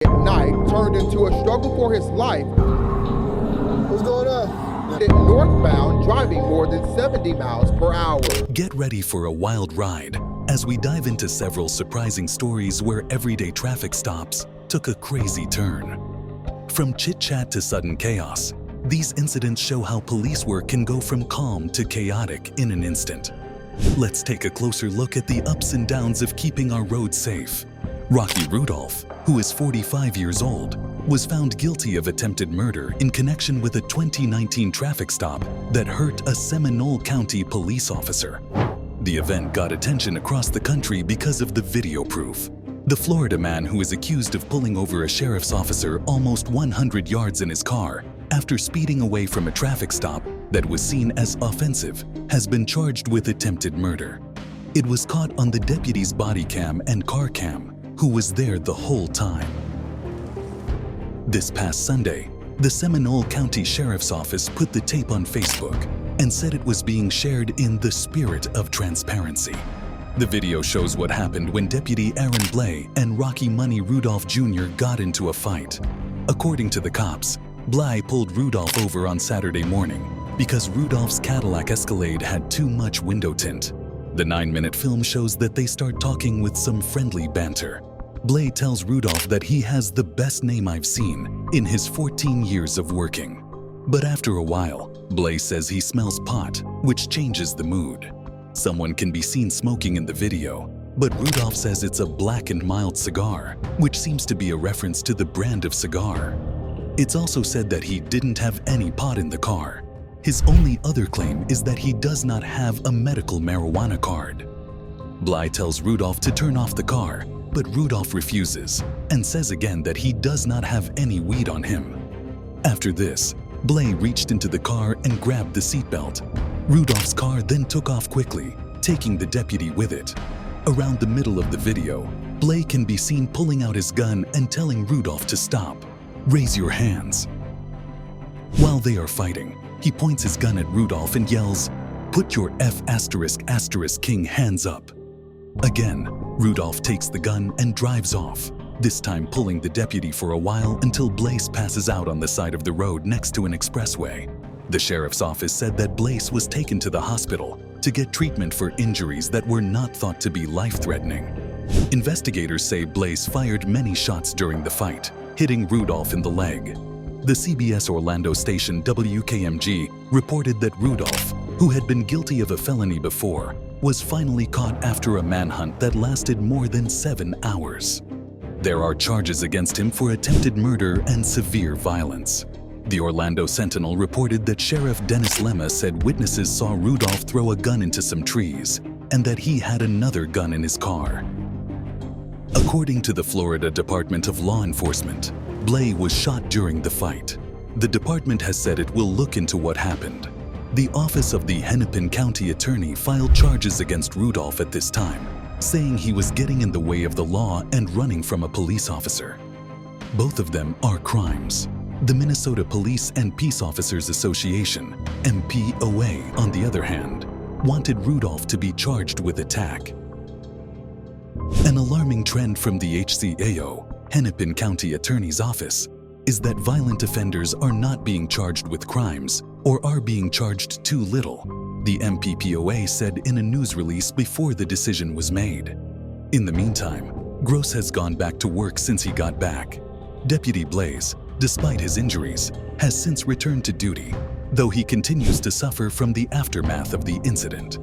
at night turned into a struggle for his life. What's going on? Northbound, driving more than 70 miles per hour. Get ready for a wild ride as we dive into several surprising stories where everyday traffic stops took a crazy turn. From chit-chat to sudden chaos, these incidents show how police work can go from calm to chaotic in an instant. Let's take a closer look at the ups and downs of keeping our roads safe. Rocky Rudolph, who is 45 years old, was found guilty of attempted murder in connection with a 2019 traffic stop that hurt a Seminole County police officer. The event got attention across the country because of the video proof. The Florida man who is accused of pulling over a sheriff's officer almost 100 yards in his car after speeding away from a traffic stop that was seen as offensive has been charged with attempted murder. It was caught on the deputy's body cam and car cam, who was there the whole time. This past Sunday, the Seminole County Sheriff's Office put the tape on Facebook and said it was being shared in the spirit of transparency. The video shows what happened when Deputy Aaron Blay and Rocky Money Rudolph Jr. got into a fight. According to the cops, Blay pulled Rudolph over on Saturday morning because Rudolph's Cadillac Escalade had too much window tint. The 9-minute film shows that they start talking with some friendly banter. Blay tells Rudolph that he has the best name I've seen in his 14 years of working. But after a while, Blay says he smells pot, which changes the mood. Someone can be seen smoking in the video, but Rudolph says it's a black and mild cigar, which seems to be a reference to the brand of cigar. It's also said that he didn't have any pot in the car. His only other claim is that he does not have a medical marijuana card. Blay tells Rudolph to turn off the car, but Rudolph refuses and says again that he does not have any weed on him. After this, Blay reached into the car and grabbed the seatbelt. Rudolph's car then took off quickly, taking the deputy with it. Around the middle of the video, Blay can be seen pulling out his gun and telling Rudolph to stop. "Raise your hands." While they are fighting, he points his gun at Rudolph and yells, "Put your F***king hands up." Again, Rudolph takes the gun and drives off, this time pulling the deputy for a while until Blaze passes out on the side of the road next to an expressway. The sheriff's office said that Blaze was taken to the hospital to get treatment for injuries that were not thought to be life-threatening. Investigators say Blaze fired many shots during the fight, hitting Rudolph in the leg. The CBS Orlando station WKMG reported that Rudolph, who had been guilty of a felony before, was finally caught after a manhunt that lasted more than 7 hours. There are charges against him for attempted murder and severe violence. The Orlando Sentinel reported that Sheriff Dennis Lemma said witnesses saw Rudolph throw a gun into some trees and that he had another gun in his car. According to the Florida Department of Law Enforcement, Blay was shot during the fight. The department has said it will look into what happened. The office of the Hennepin County Attorney filed charges against Rudolph at this time, saying he was getting in the way of the law and running from a police officer. Both of them are crimes. The Minnesota Police and Peace Officers Association, MPOA, on the other hand, wanted Rudolph to be charged with attack. An alarming trend from the HCAO, Hennepin County Attorney's Office, is that violent offenders are not being charged with crimes or are being charged too little, the MPPOA said in a news release before the decision was made. In the meantime, Gross has gone back to work since he got back. Deputy Blaze, despite his injuries, has since returned to duty, though he continues to suffer from the aftermath of the incident.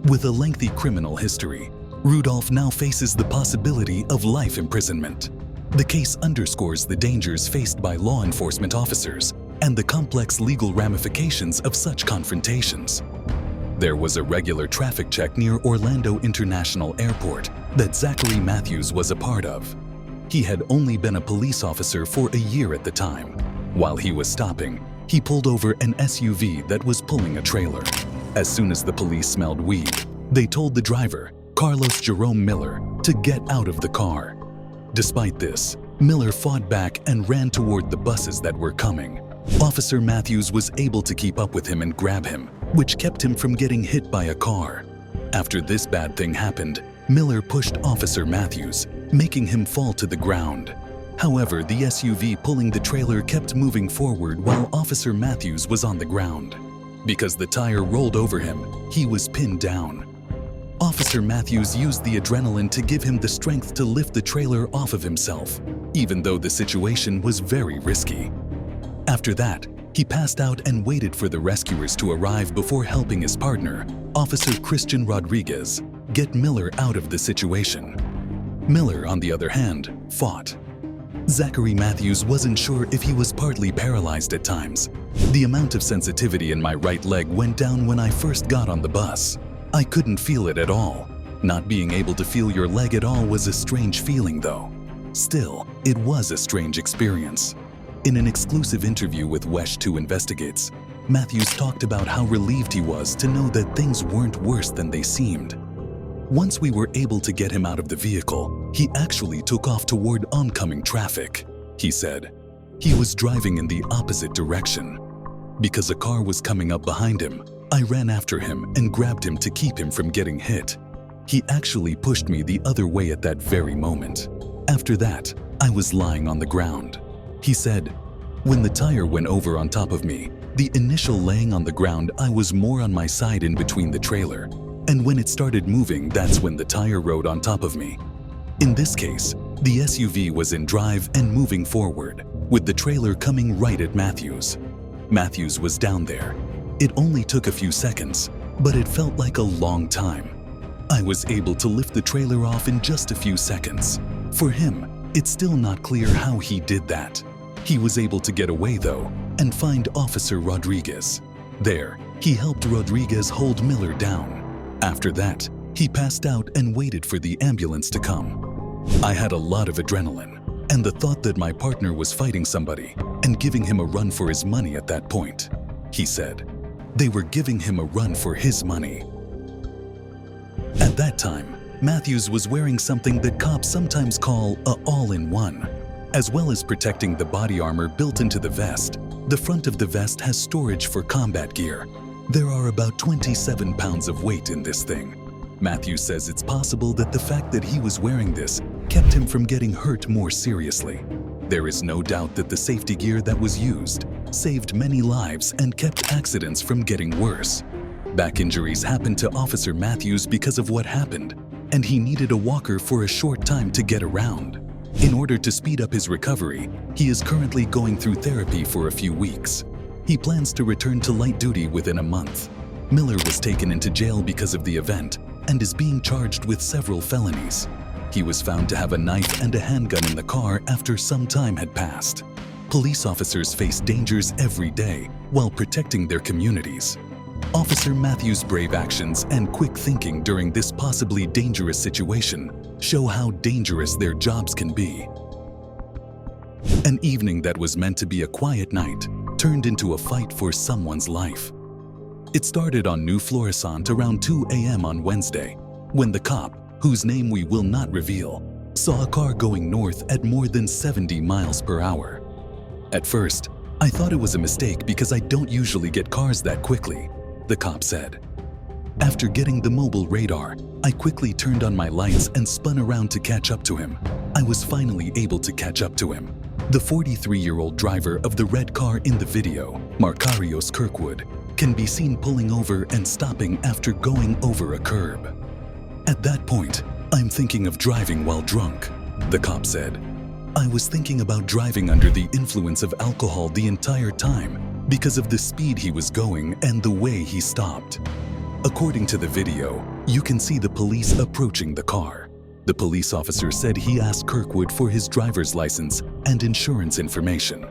With a lengthy criminal history, Rudolph now faces the possibility of life imprisonment. The case underscores the dangers faced by law enforcement officers and the complex legal ramifications of such confrontations. There was a regular traffic check near Orlando International Airport that Zachary Matthews was a part of. He had only been a police officer for a year at the time. While he was stopping, he pulled over an SUV that was pulling a trailer. As soon as the police smelled weed, they told the driver, Carlos Jerome Miller, to get out of the car. Despite this, Miller fought back and ran toward the buses that were coming. Officer Matthews was able to keep up with him and grab him, which kept him from getting hit by a car. After this bad thing happened, Miller pushed Officer Matthews, making him fall to the ground. However, the SUV pulling the trailer kept moving forward while Officer Matthews was on the ground. Because the tire rolled over him, he was pinned down. Officer Matthews used the adrenaline to give him the strength to lift the trailer off of himself, even though the situation was very risky. After that, he passed out and waited for the rescuers to arrive before helping his partner, Officer Christian Rodriguez, get Miller out of the situation. Miller, on the other hand, fought. Zachary Matthews wasn't sure if he was partly paralyzed at times. The amount of sensitivity in my right leg went down when I first got on the bus. I couldn't feel it at all. Not being able to feel your leg at all was a strange feeling though. Still, it was a strange experience. In an exclusive interview with WESH 2 Investigates, Matthews talked about how relieved he was to know that things weren't worse than they seemed. Once we were able to get him out of the vehicle, he actually took off toward oncoming traffic. He said he was driving in the opposite direction. Because a car was coming up behind him, I ran after him and grabbed him to keep him from getting hit. He actually pushed me the other way at that very moment. After that, I was lying on the ground. He said, when the tire went over on top of me, the initial laying on the ground, I was more on my side in between the trailer. And when it started moving, that's when the tire rode on top of me. In this case, the SUV was in drive and moving forward, with the trailer coming right at Matthews. Matthews was down there. It only took a few seconds, but it felt like a long time. I was able to lift the trailer off in just a few seconds. For him, it's still not clear how he did that. He was able to get away though, and find Officer Rodriguez. There, he helped Rodriguez hold Miller down. After that, he passed out and waited for the ambulance to come. I had a lot of adrenaline, and the thought that my partner was fighting somebody and giving him a run for his money at that point. He said they were giving him a run for his money. At that time, Matthews was wearing something that cops sometimes call a all-in-one. As well as protecting the body armor built into the vest, the front of the vest has storage for combat gear. There are about 27 pounds of weight in this thing. Matthews says it's possible that the fact that he was wearing this kept him from getting hurt more seriously. There is no doubt that the safety gear that was used saved many lives and kept accidents from getting worse. Back injuries happened to Officer Matthews because of what happened, and he needed a walker for a short time to get around. In order to speed up his recovery, he is currently going through therapy for a few weeks. He plans to return to light duty within a month. Miller was taken into jail because of the event and is being charged with several felonies. He was found to have a knife and a handgun in the car after some time had passed. Police officers face dangers every day while protecting their communities. Officer Matthews' brave actions and quick thinking during this possibly dangerous situation show how dangerous their jobs can be. An evening that was meant to be a quiet night turned into a fight for someone's life. It started on New Florissant around 2 a.m. on Wednesday, when the cop, whose name we will not reveal, saw a car going north at more than 70 miles per hour. At first, I thought it was a mistake because I don't usually get cars that quickly, the cop said. After getting the mobile radar, I quickly turned on my lights and spun around to catch up to him. I was finally able to catch up to him. The 43-year-old driver of the red car in the video, Markarios Kirkwood, can be seen pulling over and stopping after going over a curb. At that point, I'm thinking of driving while drunk, the cop said. I was thinking about driving under the influence of alcohol the entire time because of the speed he was going and the way he stopped. According to the video, you can see the police approaching the car. The police officer said he asked Kirkwood for his driver's license and insurance information.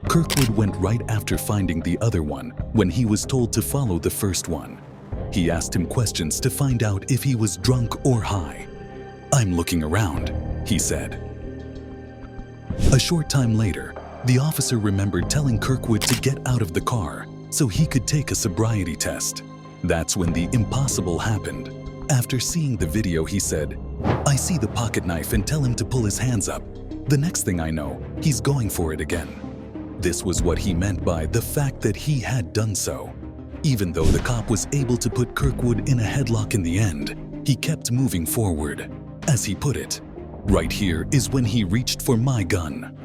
Kirkwood went right after finding the other one when he was told to follow the first one. He asked him questions to find out if he was drunk or high. "I'm looking around," he said. A short time later, the officer remembered telling Kirkwood to get out of the car so he could take a sobriety test. That's when the impossible happened. After seeing the video, he said, "I see the pocket knife and tell him to pull his hands up. The next thing I know, he's going for it again." This was what he meant by the fact that he had done so. Even though the cop was able to put Kirkwood in a headlock in the end, he kept moving forward. As he put it, Right here is when he reached for my gun.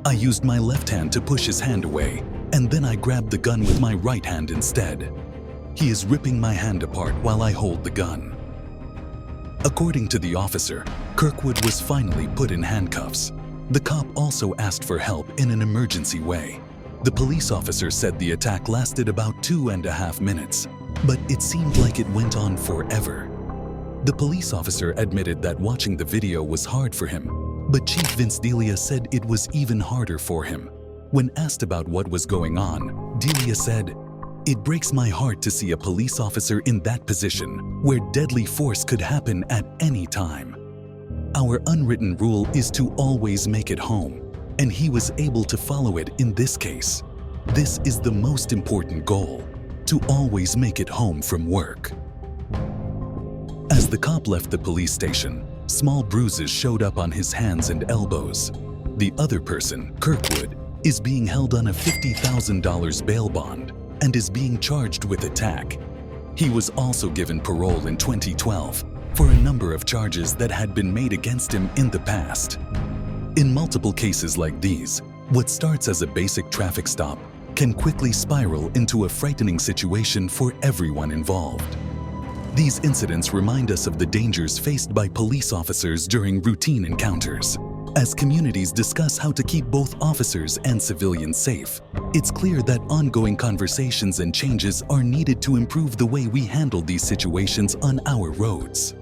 I used my left hand to push his hand away, and then I grabbed the gun with my right hand instead. He is ripping my hand apart while I hold the gun. According to the officer, Kirkwood was finally put in handcuffs. The cop also asked for help in an emergency way. The police officer said the attack lasted about 2.5 minutes, but it seemed like it went on forever. The police officer admitted that watching the video was hard for him, but Chief Vince Delia said it was even harder for him. When asked about what was going on, Delia said, "It breaks my heart to see a police officer in that position where deadly force could happen at any time. Our unwritten rule is to always make it home, and he was able to follow it in this case. This is the most important goal, to always make it home from work." As the cop left the police station, small bruises showed up on his hands and elbows. The other person, Kirkwood, is being held on a $50,000 bail bond and is being charged with attack. He was also given parole in 2012 for a number of charges that had been made against him in the past. In multiple cases like these, what starts as a basic traffic stop can quickly spiral into a frightening situation for everyone involved. These incidents remind us of the dangers faced by police officers during routine encounters. As communities discuss how to keep both officers and civilians safe, it's clear that ongoing conversations and changes are needed to improve the way we handle these situations on our roads.